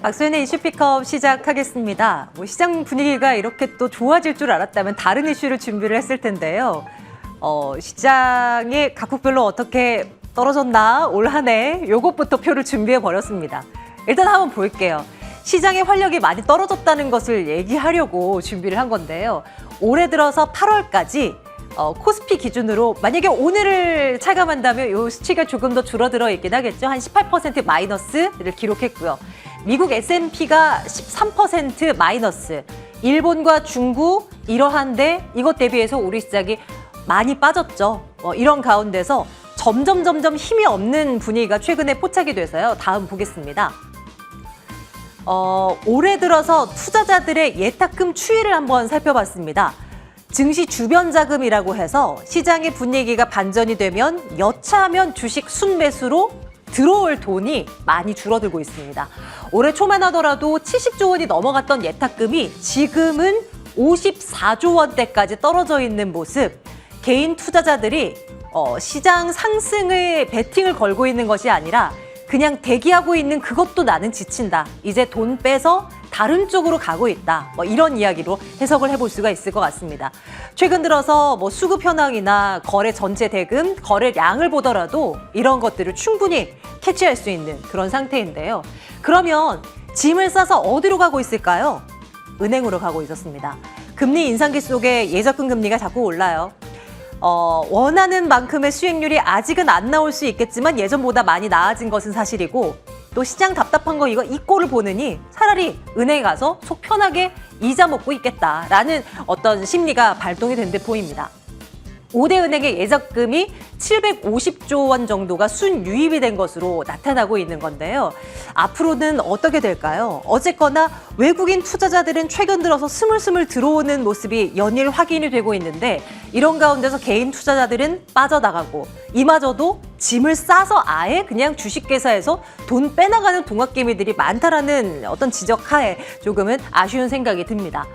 박소연의 이슈 픽업 시작하겠습니다. 시장 분위기가 이렇게 또 좋아질 줄 알았다면 다른 이슈를 준비를 했을 텐데요. 시장이 각국별로 어떻게 떨어졌나 올 한 해 요것부터 표를 준비해 버렸습니다. 일단 한번 볼게요. 시장의 활력이 많이 떨어졌다는 것을 얘기하려고 준비를 한 건데요. 올해 들어서 8월까지 코스피 기준으로 만약에 오늘을 차감한다면 이 수치가 조금 더 줄어들어 있긴 하겠죠. 한 18% 마이너스를 기록했고요. 미국 S&P가 13% 마이너스. 일본과 중국 이러한데 이것 대비해서 우리 시장이 많이 빠졌죠. 이런 가운데서 점점 힘이 없는 분위기가 최근에 포착이 돼서요. 다음 보겠습니다. 올해 들어서 투자자들의 예탁금 추이를 한번 살펴봤습니다. 증시 주변 자금이라고 해서 시장의 분위기가 반전이 되면 여차하면 주식 순매수로 들어올 돈이 많이 줄어들고 있습니다. 올해 초만 하더라도 70조 원이 넘어갔던 예탁금이 지금은 54조 원대까지 떨어져 있는 모습. 개인 투자자들이 시장 상승을 베팅을 걸고 있는 것이 아니라 그냥 대기하고 있는 그것도 나는 지친다. 이제 돈 빼서 다른 쪽으로 가고 있다. 이런 이야기로 해석을 해볼 수가 있을 것 같습니다. 최근 들어서 수급 현황이나 거래 전체 대금, 거래량을 보더라도 이런 것들을 충분히 캐치할 수 있는 그런 상태인데요. 그러면 짐을 싸서 어디로 가고 있을까요? 은행으로 가고 있었습니다. 금리 인상기 속에 예적금 금리가 자꾸 올라요. 원하는 만큼의 수익률이 아직은 안 나올 수 있겠지만 예전보다 많이 나아진 것은 사실이고 또 시장 답답한 거 이 꼴을 보느니 차라리 은행에 가서 속 편하게 이자 먹고 있겠다라는 어떤 심리가 발동이 된 듯 보입니다. 5대 은행의 예적금이 750조 원 정도가 순유입이 된 것으로 나타나고 있는 건데요. 앞으로는 어떻게 될까요? 어쨌거나 외국인 투자자들은 최근 들어서 스물스물 들어오는 모습이 연일 확인이 되고 있는데 이런 가운데서 개인 투자자들은 빠져나가고 이마저도 짐을 싸서 아예 그냥 주식회사에서 돈 빼나가는 동학개미들이 많다라는 어떤 지적하에 조금은 아쉬운 생각이 듭니다.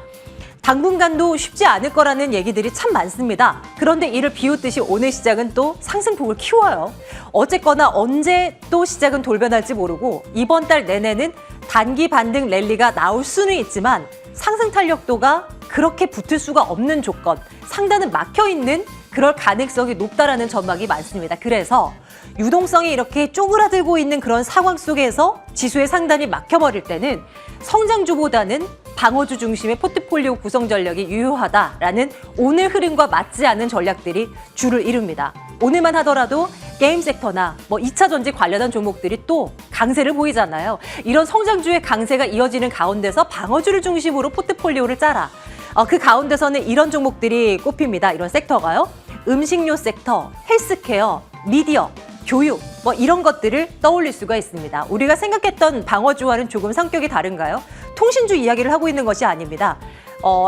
당분간도 쉽지 않을 거라는 얘기들이 참 많습니다. 그런데 이를 비웃듯이 오늘 시장은 또 상승폭을 키워요. 어쨌거나 언제 또 시장은 돌변할지 모르고 이번 달 내내는 단기 반등 랠리가 나올 수는 있지만 상승 탄력도가 그렇게 붙을 수가 없는 조건, 상단은 막혀있는 그럴 가능성이 높다라는 전망이 많습니다. 그래서 유동성이 이렇게 쪼그라들고 있는 그런 상황 속에서 지수의 상단이 막혀버릴 때는 성장주보다는 방어주 중심의 포트폴리오 구성 전략이 유효하다라는 오늘 흐름과 맞지 않은 전략들이 주를 이룹니다. 오늘만 하더라도 게임 섹터나 2차 전지 관련한 종목들이 또 강세를 보이잖아요. 이런 성장주의 강세가 이어지는 가운데서 방어주를 중심으로 포트폴리오를 짜라. 그 가운데서는 이런 종목들이 꼽힙니다. 이런 섹터가요. 음식료 섹터, 헬스케어, 미디어, 교육 이런 것들을 떠올릴 수가 있습니다. 우리가 생각했던 방어주와는 조금 성격이 다른가요? 통신주 이야기를 하고 있는 것이 아닙니다.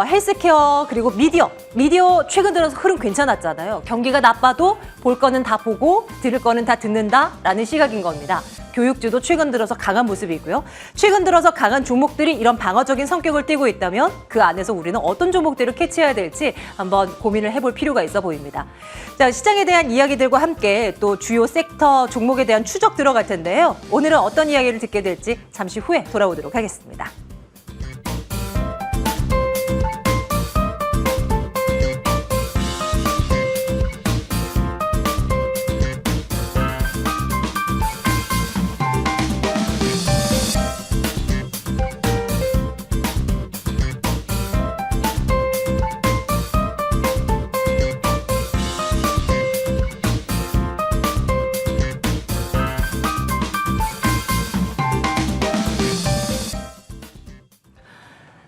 헬스케어 그리고 미디어 최근 들어서 흐름 괜찮았잖아요. 경기가 나빠도 볼 거는 다 보고 들을 거는 다 듣는다라는 시각인 겁니다. 교육주도 최근 들어서 강한 모습이고요. 최근 들어서 강한 종목들이 이런 방어적인 성격을 띠고 있다면 그 안에서 우리는 어떤 종목들을 캐치해야 될지 한번 고민을 해볼 필요가 있어 보입니다. 자, 시장에 대한 이야기들과 함께 또 주요 섹터 종목에 대한 추적 들어갈 텐데요. 오늘은 어떤 이야기를 듣게 될지 잠시 후에 돌아오도록 하겠습니다.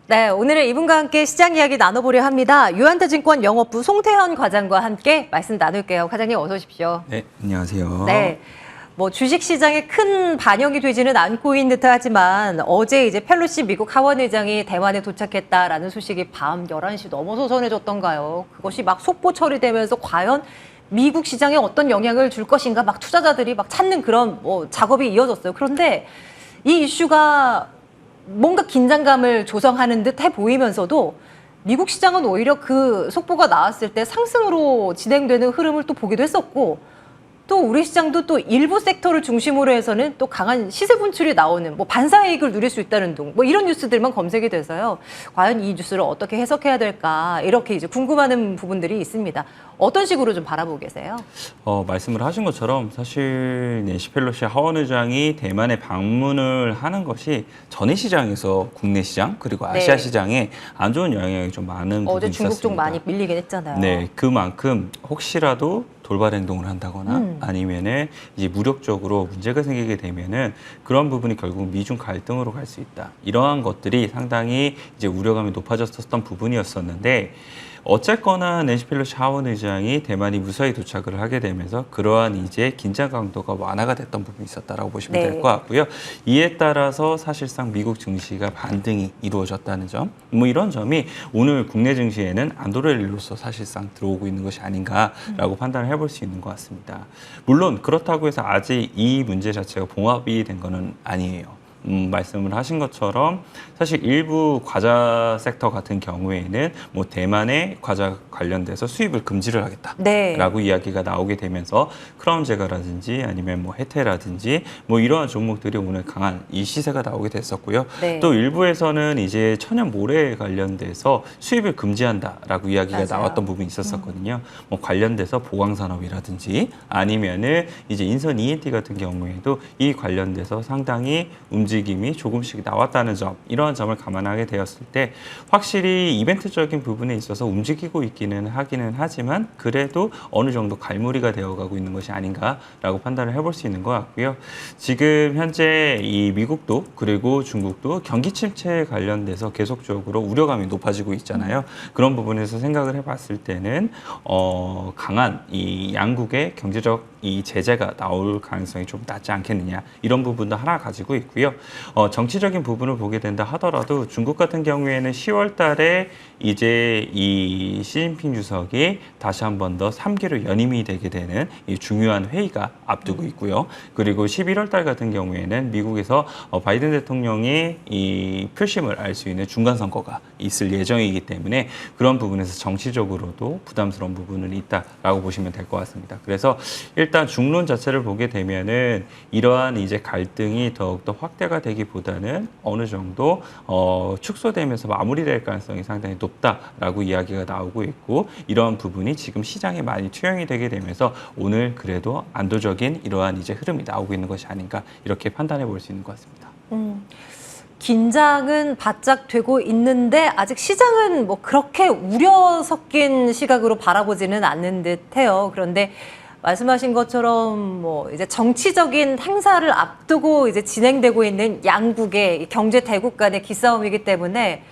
네, 오늘은 이분과 함께 시장 이야기 나눠보려 합니다. 유한타증권 영업부 송태현 과장과 함께 말씀 나눌게요. 과장님 어서 오십시오. 네, 안녕하세요. 네, 주식시장에 큰 반영이 되지는 않고 있는 듯 하지만 어제 이제 펠로시 미국 하원 의장이 대만에 도착했다라는 소식이 밤 11시 넘어서 전해졌던가요? 그것이 막 속보 처리되면서 과연 미국 시장에 어떤 영향을 줄 것인가 막 투자자들이 막 찾는 그런 작업이 이어졌어요. 그런데 이 이슈가 뭔가 긴장감을 조성하는 듯 해 보이면서도 미국 시장은 오히려 그 속보가 나왔을 때 상승으로 진행되는 흐름을 또 보기도 했었고 또 우리 시장도 또 일부 섹터를 중심으로 해서는 또 강한 시세 분출이 나오는 뭐 반사이익을 누릴 수 있다는 등 뭐 이런 뉴스들만 검색이 돼서요. 과연 이 뉴스를 어떻게 해석해야 될까 이렇게 이제 궁금한 부분들이 있습니다. 어떤 식으로 좀 바라보고 계세요? 말씀을 하신 것처럼 사실 낸시 펠로시 하원 의장이 대만에 방문을 하는 것이 전해 시장에서 국내 시장 그리고 아시아 네. 시장에 안 좋은 영향이 좀 많은 부분이 어제 중국 쪽 있었습니다. 많이 밀리긴 했잖아요. 네, 그만큼 혹시라도 돌발 행동을 한다거나 아니면은 이제 무력적으로 문제가 생기게 되면은 그런 부분이 결국 미중 갈등으로 갈 수 있다. 이러한 것들이 상당히 이제 우려감이 높아졌었던 부분이었었는데 어쨌거나 낸시 펠로시 하원 의장이 대만이 무사히 도착을 하게 되면서 그러한 이제 긴장 강도가 완화가 됐던 부분이 있었다라고 보시면 네. 될 것 같고요. 이에 따라서 사실상 미국 증시가 반등이 이루어졌다는 점, 뭐 이런 점이 오늘 국내 증시에는 안도렐로서 사실상 들어오고 있는 것이 아닌가라고 판단을 해볼 수 있는 것 같습니다. 물론 그렇다고 해서 아직 이 문제 자체가 봉합이 된 것은 아니에요. 말씀을 하신 것처럼 사실 일부 과자 섹터 같은 경우에는 뭐 대만의 과자 관련돼서 수입을 금지를 하겠다라고 네. 이야기가 나오게 되면서 크라운 제과라든지 아니면 뭐 해태라든지 뭐 이러한 종목들이 오늘 강한 이 시세가 나오게 됐었고요. 네. 또 일부에서는 이제 천연 모래 관련돼서 수입을 금지한다라고 이야기가 맞아요. 나왔던 부분이 있었었거든요. 뭐 관련돼서 보강 산업이라든지 아니면은 이제 인선 ENT 같은 경우에도 이 관련돼서 상당히 움직임이 조금씩 나왔다는 점, 이러한 점을 감안하게 되었을 때 확실히 이벤트적인 부분에 있어서 움직이고 있기는 하기는 하지만 그래도 어느 정도 갈무리가 되어가고 있는 것이 아닌가라고 판단을 해볼 수 있는 것 같고요. 지금 현재 이 미국도 그리고 중국도 경기 침체 관련돼서 계속적으로 우려감이 높아지고 있잖아요. 그런 부분에서 생각을 해봤을 때는 강한 이 양국의 경제적 이 제재가 나올 가능성이 좀 낮지 않겠느냐, 이런 부분도 하나 가지고 있고요. 정치적인 부분을 보게 된다 하더라도 중국 같은 경우에는 10월 달에 이제 이 시진핑 주석이 다시 한 번 더 3기로 연임이 되게 되는 이 중요한 회의가 앞두고 있고요. 그리고 11월 달 같은 경우에는 미국에서 바이든 대통령이 이 표심을 알 수 있는 중간 선거가 있을 예정이기 때문에 그런 부분에서 정치적으로도 부담스러운 부분은 있다라고 보시면 될 것 같습니다. 그래서 일단 중론 자체를 보게 되면은 이러한 이제 갈등이 더욱더 확대가 되기보다는 어느 정도 축소되면서 마무리될 가능성이 상당히 높다라고 이야기가 나오고 있고, 이러한 부분이 지금 시장에 많이 투영이 되게 되면서 오늘 그래도 안도적인 이러한 이제 흐름이 나오고 있는 것이 아닌가, 이렇게 판단해 볼 수 있는 것 같습니다. 긴장은 바짝 되고 있는데 아직 시장은 뭐 그렇게 우려 섞인 시각으로 바라보지는 않는 듯해요. 그런데 말씀하신 것처럼 뭐 이제 정치적인 행사를 앞두고 이제 진행되고 있는 양국의 경제 대국 간의 기싸움이기 때문에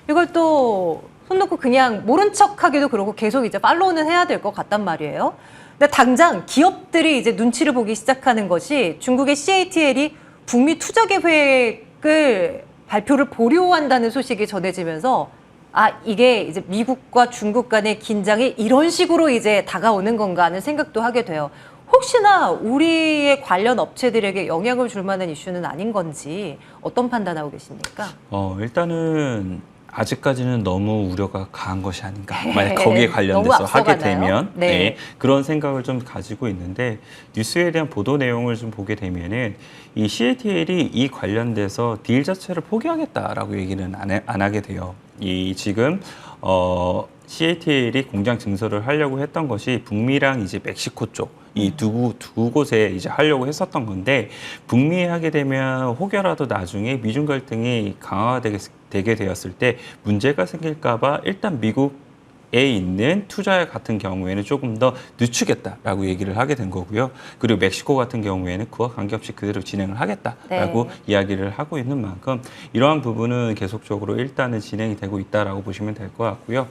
이걸 또 손 놓고 그냥 모른 척하기도 그렇고 계속 이제 팔로우는 해야 될 것 같단 말이에요. 근데 당장 기업들이 이제 눈치를 보기 시작하는 것이 중국의 CATL이 북미 투자 계획을 발표를 보류한다는 소식이 전해지면서 이게 이제 미국과 중국 간의 긴장이 이런 식으로 이제 다가오는 건가 하는 생각도 하게 돼요. 혹시나 우리의 관련 업체들에게 영향을 줄 만한 이슈는 아닌 건지 어떤 판단하고 계십니까? 일단은 아직까지는 너무 우려가 강한 것이 아닌가. 만약 거기에 관련돼서 하게 되면 네. 그런 생각을 좀 가지고 있는데, 뉴스에 대한 보도 내용을 좀 보게 되면은 이 CATL이 이 관련돼서 딜 자체를 포기하겠다라고 얘기는 안 하게 돼요. 이 지금 CATL이 공장 증설을 하려고 했던 것이 북미랑 이제 멕시코 쪽 이 두 곳에 이제 하려고 했었던 건데, 북미에 하게 되면 혹여라도 나중에 미중 갈등이 강화되게 되었을 때 문제가 생길까봐 일단 미국에 있는 투자 같은 경우에는 조금 더 늦추겠다라고 얘기를 하게 된 거고요. 그리고 멕시코 같은 경우에는 그와 관계없이 그대로 진행을 하겠다라고 이야기를 하고 있는 만큼 이러한 부분은 계속적으로 일단은 진행이 되고 있다라고 보시면 될 것 같고요.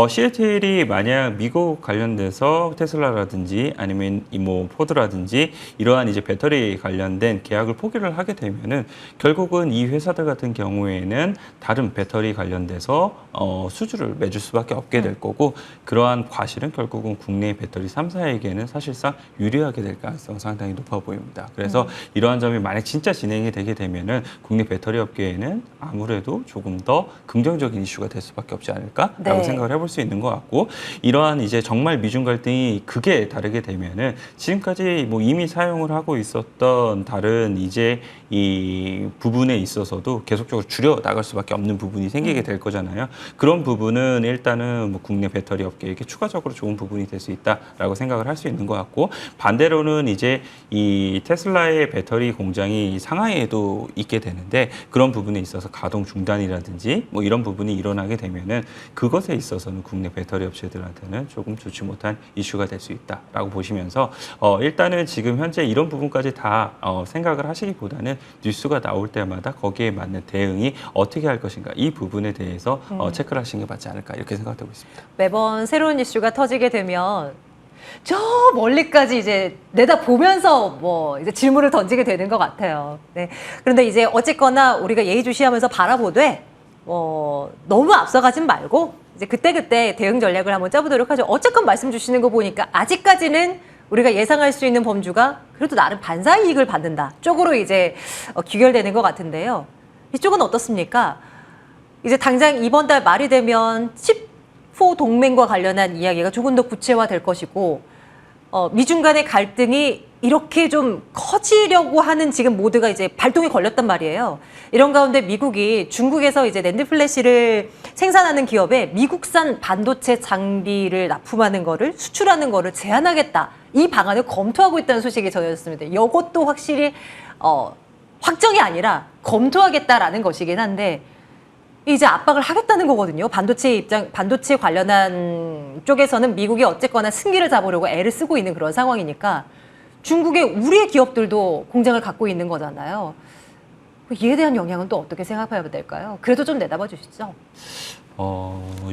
CATL이 만약 미국 관련돼서 테슬라라든지 아니면 뭐 포드라든지 이러한 이제 배터리 관련된 계약을 포기를 하게 되면은 결국은 이 회사들 같은 경우에는 다른 배터리 관련돼서 수주를 맺을 수밖에 없게 될 거고 그러한 과실은 결국은 국내 배터리 3사에게는 사실상 유리하게 될 가능성이 상당히 높아 보입니다. 그래서 이러한 점이 만약 진짜 진행이 되게 되면은 국내 배터리 업계에는 아무래도 조금 더 긍정적인 이슈가 될 수밖에 없지 않을까라고 네. 생각을 해볼 수 있는 것 같고 이러한 이제 정말 미중 갈등이 극에 다르게 되면은 지금까지 뭐 이미 사용을 하고 있었던 다른 이제 이 부분에 있어서도 계속적으로 줄여 나갈 수밖에 없는 부분이 생기게 될 거잖아요. 그런 부분은 일단은 뭐 국내 배터리 업계에게 추가적으로 좋은 부분이 될 수 있다라고 생각을 할 수 있는 것 같고 반대로는 이제 이 테슬라의 배터리 공장이 상하이에도 있게 되는데 그런 부분에 있어서 가동 중단이라든지 뭐 이런 부분이 일어나게 되면은 그것에 있어서는 국내 배터리 업체들한테는 조금 좋지 못한 이슈가 될 수 있다라고 보시면서 일단은 지금 현재 이런 부분까지 다 생각을 하시기보다는 뉴스가 나올 때마다 거기에 맞는 대응이 어떻게 할 것인가 이 부분에 대해서 체크를 하시는 게 맞지 않을까 이렇게 생각되고 있습니다. 매번 새로운 이슈가 터지게 되면 저 멀리까지 이제 내다보면서 뭐 이제 질문을 던지게 되는 것 같아요. 네. 그런데 이제 어쨌거나 우리가 예의주시하면서 바라보되 너무 앞서가진 말고 이제 그때그때 대응 전략을 한번 짜보도록 하죠. 어쨌건 말씀 주시는 거 보니까 아직까지는 우리가 예상할 수 있는 범주가 그래도 나름 반사 이익을 받는다 쪽으로 이제 귀결되는 것 같은데요. 이쪽은 어떻습니까? 이제 당장 이번 달 말이 되면 칩4 동맹과 관련한 이야기가 조금 더 구체화될 것이고 미중 간의 갈등이 이렇게 좀 커지려고 하는 지금 모드가 이제 발동이 걸렸단 말이에요. 이런 가운데 미국이 중국에서 이제 낸드 플래시를 생산하는 기업에 미국산 반도체 장비를 납품하는 거를 수출하는 거를 제한하겠다. 이 방안을 검토하고 있다는 소식이 전해졌습니다. 이것도 확실히 확정이 아니라 검토하겠다라는 것이긴 한데 이제 압박을 하겠다는 거거든요. 반도체 관련한 쪽에서는 미국이 어쨌거나 승기를 잡으려고 애를 쓰고 있는 그런 상황이니까 중국의 우리의 기업들도 공장을 갖고 있는 거잖아요. 이에 대한 영향은 또 어떻게 생각해야 될까요? 그래도 좀 내다봐 주시죠.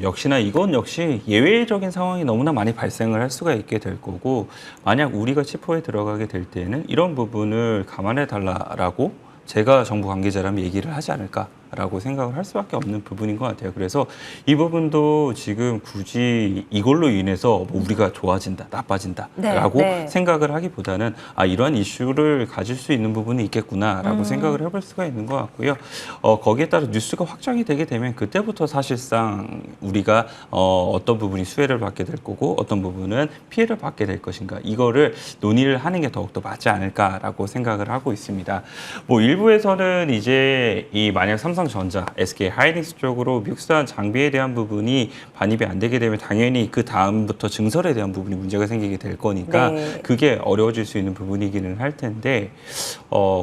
역시나 이건 역시 예외적인 상황이 너무나 많이 발생을 할 수가 있게 될 거고 만약 우리가 치포에 들어가게 될 때는 이런 부분을 감안해 달라라고 제가 정부 관계자라면 얘기를 하지 않을까라고 생각을 할 수밖에 없는 부분인 것 같아요. 그래서 이 부분도 지금 굳이 이걸로 인해서 뭐 우리가 좋아진다, 나빠진다라고 네. 생각을 하기보다는 이러한 이슈를 가질 수 있는 부분이 있겠구나라고 생각을 해볼 수가 있는 것 같고요. 거기에 따라 뉴스가 확정이 되게 되면 그때부터 사실상 우리가 어떤 부분이 수혜를 받게 될 거고 어떤 부분은 피해를 받게 될 것인가 이거를 논의를 하는 게 더욱더 맞지 않을까라고 생각을 하고 있습니다. 뭐 일부에서는 이제 이 만약 삼성전자, SK 하이닉스 쪽으로 미국산 장비에 대한 부분이 반입이 안 되게 되면 당연히 그 다음부터 증설에 대한 부분이 문제가 생기게 될 거니까 네. 그게 어려워질 수 있는 부분이기는 할 텐데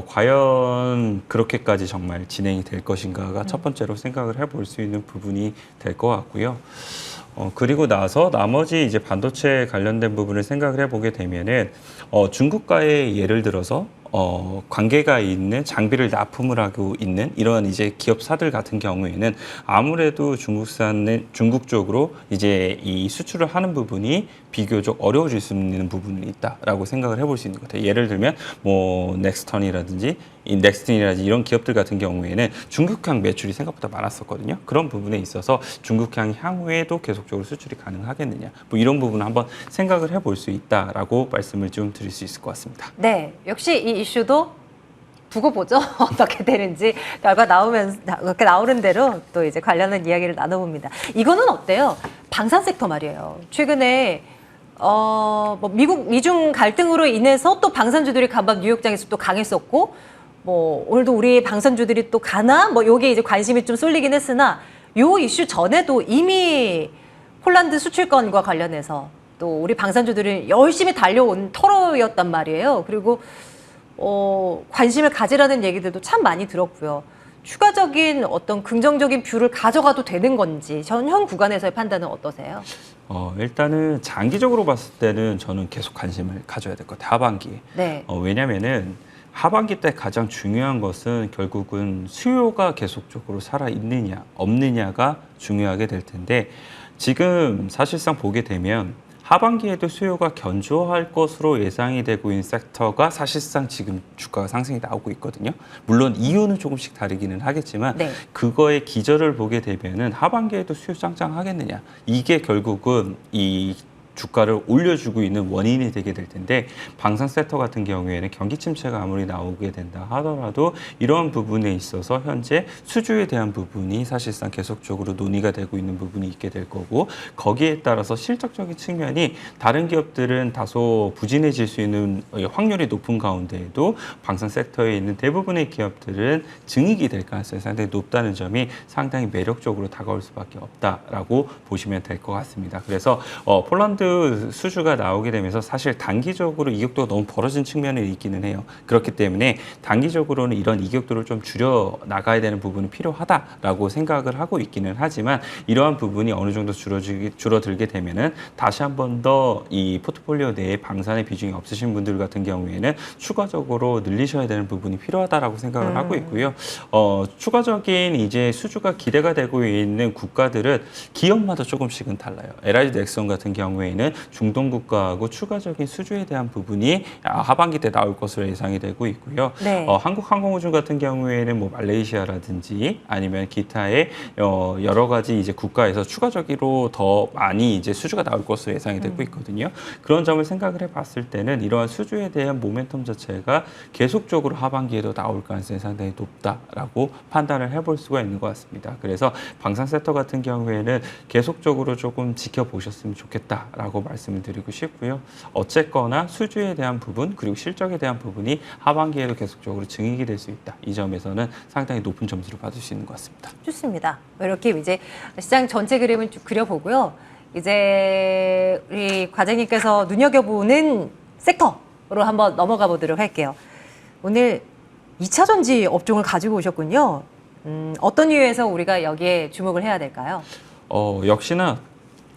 과연 그렇게까지 정말 진행이 될 것인가가 첫 번째로 생각을 해볼 수 있는 부분이 될 것 같고요. 그리고 나서 나머지 이제 반도체 관련된 부분을 생각을 해보게 되면은 중국과의 예를 들어서 관계가 있는 장비를 납품을 하고 있는 이런 이제 기업사들 같은 경우에는 아무래도 중국 쪽으로 이제 이 수출을 하는 부분이 비교적 어려워질 수 있는 부분이 있다라고 생각을 해볼 수 있는 것 같아요. 예를 들면 뭐 넥스턴이라든지 이런 기업들 같은 경우에는 중국향 매출이 생각보다 많았었거든요. 그런 부분에 있어서 중국향 향후에도 계속적으로 수출이 가능하겠느냐 뭐 이런 부분을 한번 생각을 해볼 수 있다라고 말씀을 좀 드릴 수 있을 것 같습니다. 네, 역시 이 이슈도 두고 보죠. 어떻게 되는지 결과 그렇게 나오는 대로 또 이제 관련한 이야기를 나눠봅니다. 이거는 어때요? 방산 섹터 말이에요. 최근에 뭐 미중 갈등으로 인해서 또 방산주들이 간밤 뉴욕장에서 또 강했었고, 뭐 오늘도 우리 방산주들이 또 가나? 뭐 요게 이제 관심이 좀 쏠리긴 했으나 요 이슈 전에도 이미 폴란드 수출권과 관련해서 또 우리 방산주들이 열심히 달려온 터로였단 말이에요. 그리고 관심을 가지라는 얘기들도 참 많이 들었고요. 추가적인 어떤 긍정적인 뷰를 가져가도 되는 건지 현 구간에서의 판단은 어떠세요? 일단은 장기적으로 봤을 때는 저는 계속 관심을 가져야 될 것 같아요. 하반기에. 네. 왜냐면은 하반기 때 가장 중요한 것은 결국은 수요가 계속적으로 살아있느냐 없느냐가 중요하게 될 텐데 지금 사실상 보게 되면 하반기에도 수요가 견조할 것으로 예상이 되고 있는 섹터가 사실상 지금 주가가 상승이 나오고 있거든요. 물론 이유는 조금씩 다르기는 하겠지만 네. 그거의 기저를 보게 되면은 하반기에도 수요 짱짱하겠느냐. 이게 결국은 이 주가를 올려주고 있는 원인이 되게 될 텐데 방산 섹터 같은 경우에는 경기 침체가 아무리 나오게 된다 하더라도 이러한 부분에 있어서 현재 수주에 대한 부분이 사실상 계속적으로 논의가 되고 있는 부분이 있게 될 거고 거기에 따라서 실적적인 측면이 다른 기업들은 다소 부진해질 수 있는 확률이 높은 가운데에도 방산 섹터에 있는 대부분의 기업들은 증익이 될 가능성이 상당히 높다는 점이 상당히 매력적으로 다가올 수밖에 없다라고 보시면 될 것 같습니다. 그래서 폴란드 수주가 나오게 되면서 사실 단기적으로 이격도가 너무 벌어진 측면이 있기는 해요. 그렇기 때문에 단기적으로는 이런 이격도를 좀 줄여 나가야 되는 부분이 필요하다라고 생각을 하고 있기는 하지만 이러한 부분이 어느 정도 줄어들게 되면은 다시 한 번 더 이 포트폴리오 내에 방산의 비중이 없으신 분들 같은 경우에는 추가적으로 늘리셔야 되는 부분이 필요하다라고 생각을 하고 있고요. 추가적인 이제 수주가 기대가 되고 있는 국가들은 기업마다 조금씩은 달라요. LIG 넥슨 같은 경우에는 중동 국가하고 추가적인 수주에 대한 부분이 하반기 때 나올 것으로 예상이 되고 있고요. 네. 한국항공우주 같은 경우에는 뭐 말레이시아라든지 아니면 기타의 여러 가지 이제 국가에서 추가적으로 더 많이 이제 수주가 나올 것으로 예상이 되고 있거든요. 그런 점을 생각을 해봤을 때는 이러한 수주에 대한 모멘텀 자체가 계속적으로 하반기에도 나올 가능성이 상당히 높다라고 판단을 해볼 수가 있는 것 같습니다. 그래서 방산 섹터 같은 경우에는 계속적으로 조금 지켜보셨으면 좋겠다라고 말씀을 드리고 싶고요. 어쨌거나 수주에 대한 부분 그리고 실적에 대한 부분이 하반기에도 계속적으로 증익이 될 수 있다. 이 점에서는 상당히 높은 점수를 받을 수 있는 것 같습니다. 좋습니다. 이렇게 이제 시장 전체 그림을 쭉 그려보고요. 이제 우리 과장님께서 눈여겨보는 섹터로 한번 넘어가 보도록 할게요. 오늘 2차 전지 업종을 가지고 오셨군요. 어떤 이유에서 우리가 여기에 주목을 해야 될까요? 역시나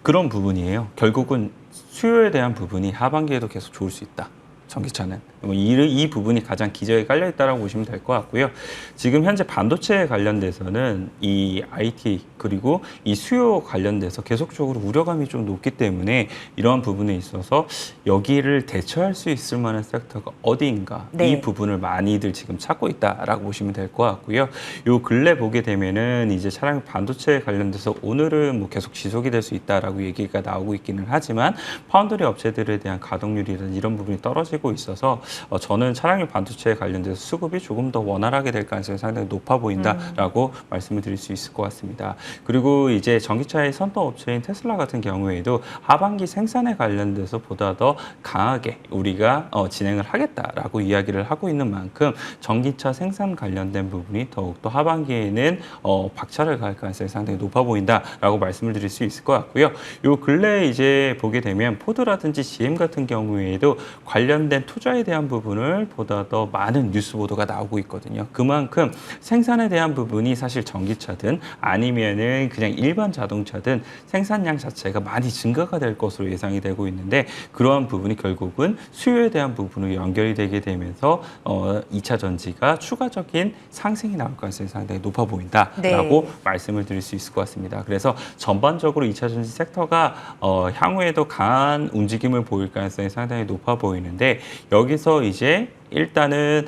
그런 부분이에요. 결국은 수요에 대한 부분이 하반기에도 계속 좋을 수 있다. 전기차는. 이 부분이 가장 기저에 깔려 있다라고 보시면 될 것 같고요. 지금 현재 반도체에 관련돼서는 이 IT 그리고 이 수요 관련돼서 계속적으로 우려감이 좀 높기 때문에 이러한 부분에 있어서 여기를 대처할 수 있을 만한 섹터가 어디인가 네. 이 부분을 많이들 지금 찾고 있다라고 보시면 될 것 같고요. 요 근래 보게 되면은 이제 차량 반도체에 관련돼서 오늘은 뭐 계속 지속이 될 수 있다라고 얘기가 나오고 있기는 하지만 파운드리 업체들에 대한 가동률이라든지 이런 부분이 떨어지고 있어서 저는 차량용 반도체에 관련돼서 수급이 조금 더 원활하게 될 가능성이 상당히 높아 보인다라고 말씀을 드릴 수 있을 것 같습니다. 그리고 이제 전기차의 선도 업체인 테슬라 같은 경우에도 하반기 생산에 관련돼서 보다 더 강하게 우리가 진행을 하겠다라고 이야기를 하고 있는 만큼 전기차 생산 관련된 부분이 더욱더 하반기에는 박차를 가할 가능성이 상당히 높아 보인다라고 말씀을 드릴 수 있을 것 같고요. 요 근래 이제 보게 되면 포드라든지 GM 같은 경우에도 관련된 투자에 대한 부분을 보다 더 많은 뉴스 보도가 나오고 있거든요. 그만큼 생산에 대한 부분이 사실 전기차든 아니면은 그냥 일반 자동차든 생산량 자체가 많이 증가가 될 것으로 예상이 되고 있는데 그러한 부분이 결국은 수요에 대한 부분으로 연결이 되게 되면서 2차 전지가 추가적인 상승이 나올 가능성이 상당히 높아 보인다라고 네. 말씀을 드릴 수 있을 것 같습니다. 그래서 전반적으로 2차 전지 섹터가 향후에도 강한 움직임을 보일 가능성이 상당히 높아 보이는데 여기서 이제 일단은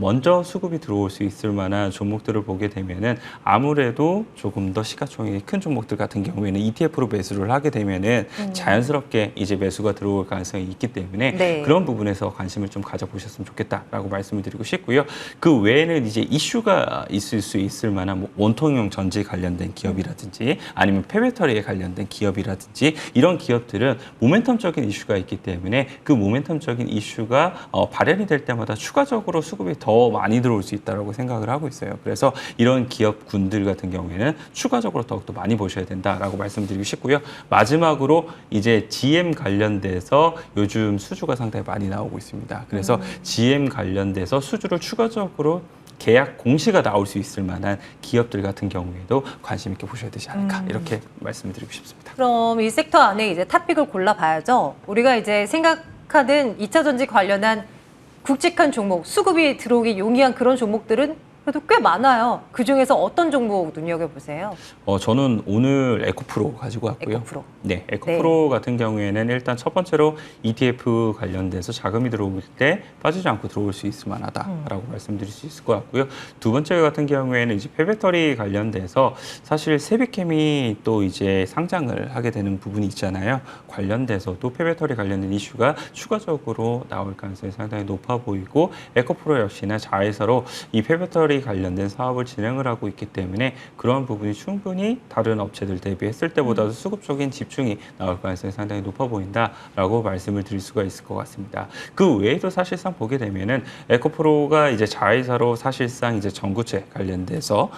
먼저 수급이 들어올 수 있을 만한 종목들을 보게 되면은 아무래도 조금 더 시가총액이 큰 종목들 같은 경우에는 ETF로 매수를 하게 되면은 자연스럽게 이제 매수가 들어올 가능성이 있기 때문에 네. 그런 부분에서 관심을 좀 가져보셨으면 좋겠다라고 말씀을 드리고 싶고요. 그 외에는 이제 이슈가 있을 수 있을 만한 뭐 원통형 전지 관련된 기업이라든지 아니면 폐배터리에 관련된 기업이라든지 이런 기업들은 모멘텀적인 이슈가 있기 때문에 그 모멘텀적인 이슈가 발현이 될 때마다 추가적으로 수급이 더 많이 들어올 수 있다고 생각을 하고 있어요. 그래서 이런 기업군들 같은 경우에는 추가적으로 더욱더 많이 보셔야 된다라고 말씀드리고 싶고요. 마지막으로 이제 GM 관련돼서 요즘 수주가 상당히 많이 나오고 있습니다. 그래서 GM 관련돼서 수주를 추가적으로 계약 공시가 나올 수 있을 만한 기업들 같은 경우에도 관심 있게 보셔야 되지 않을까 이렇게 말씀을 드리고 싶습니다. 그럼 이 섹터 안에 이제 탑픽을 골라봐야죠. 우리가 이제 생각하는 2차 전지 관련한 굵직한 종목, 수급이 들어오기 용이한 그런 종목들은 그래도 꽤 많아요. 그중에서 어떤 종목 눈여겨보세요? 저는 오늘 에코프로 가지고 왔고요. 에코프로. 네, 에코프로 같은 경우에는 일단 첫 번째로 ETF 관련돼서 자금이 들어올 때 빠지지 않고 들어올 수 있을 만하다라고 말씀드릴 수 있을 것 같고요. 두 번째 같은 경우에는 이제 폐배터리 관련돼서 사실 세비캠이 또 이제 상장을 하게 되는 부분이 있잖아요. 관련돼서도 폐배터리 관련된 이슈가 추가적으로 나올 가능성이 상당히 높아 보이고 에코프로 역시나 자회사로 이 폐배터리 관련된 사업을 진행을 하고 있기 때문에 그러한 부분이 충분히 다른 업체들 대비했을 때보다도 수급적인 집중이 나올 가능성이 상당히 높아 보인다라고 말씀을 드릴 수가 있을 것 같습니다. 그 외에도 사실상 보게 되면은 에코프로가 이제 자회사로 사실상 이제 전구체 관련돼서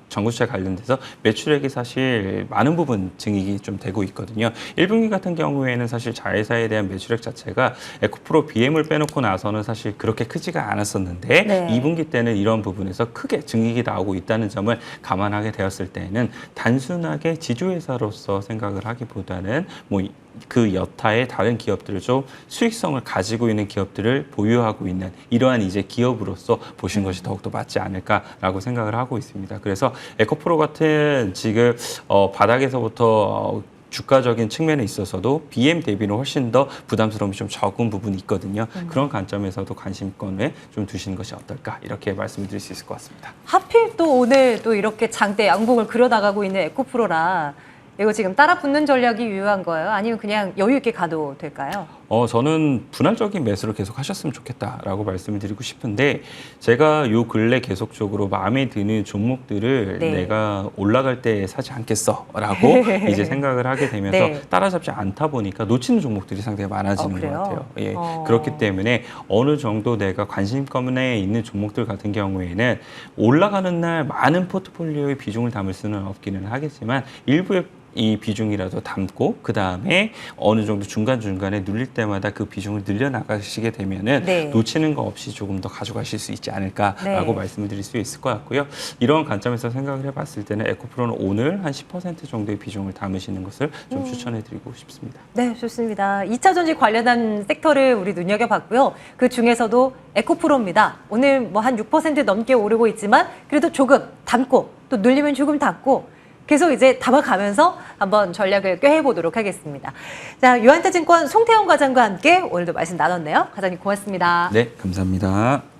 전구체 관련돼서 매출액이 사실 많은 부분 증액이 좀 되고 있거든요. 1분기 같은 경우에는 사실 자회사에 대한 매출액 자체가 에코프로 BM을 빼놓고 나서는 사실 그렇게 크지가 않았었는데 네. 2분기 때는 이런 부분에서 크게 증액이 나오고 있다는 점을 감안하게 되었을 때는 단순하게 지주회사로서 생각을 하기보다는 뭐 그 여타의 다른 기업들을 좀 수익성을 가지고 있는 기업들을 보유하고 있는 이러한 이제 기업으로서 보신 것이 더욱더 맞지 않을까라고 생각을 하고 있습니다. 그래서 에코프로 같은 지금 바닥에서부터 주가적인 측면에 있어서도 BM 대비는 훨씬 더 부담스러움이 좀 적은 부분이 있거든요. 그런 관점에서도 관심권을 좀 두시는 것이 어떨까 이렇게 말씀을 드릴 수 있을 것 같습니다. 하필 또 오늘 또 이렇게 장대 양봉을 그려나가고 있는 에코프로라 이거 지금 따라 붙는 전략이 유효한 거예요? 아니면 그냥 여유 있게 가도 될까요? 저는 분할적인 매수를 계속 하셨으면 좋겠다라고 말씀을 드리고 싶은데 제가 요 근래 계속적으로 마음에 드는 종목들을 네. 내가 올라갈 때 사지 않겠어라고 이제 생각을 하게 되면서 네. 따라잡지 않다 보니까 놓치는 종목들이 상당히 많아지는 것 그래요? 같아요. 예. 그렇기 때문에 어느 정도 내가 관심권에 있는 종목들 같은 경우에는 올라가는 날 많은 포트폴리오의 비중을 담을 수는 없기는 하겠지만 일부의 이 비중이라도 담고 그 다음에 어느 정도 중간중간에 눌릴 때마다 그 비중을 늘려나가시게 되면은 네. 놓치는 거 없이 조금 더 가져가실 수 있지 않을까라고 네. 말씀을 드릴 수 있을 것 같고요. 이런 관점에서 생각을 해봤을 때는 에코프로는 오늘 한 10% 정도의 비중을 담으시는 것을 좀 추천해드리고 싶습니다. 네, 좋습니다. 2차 전지 관련한 섹터를 우리 눈여겨봤고요. 그 중에서도 에코프로입니다. 오늘 뭐 한 6% 넘게 오르고 있지만 그래도 조금 담고 또 눌리면 조금 담고 계속 이제 담아가면서 한번 전략을 꾀해보도록 하겠습니다. 자, 유한타증권 송태영 과장과 함께 오늘도 말씀 나눴네요. 과장님 고맙습니다. 네, 감사합니다.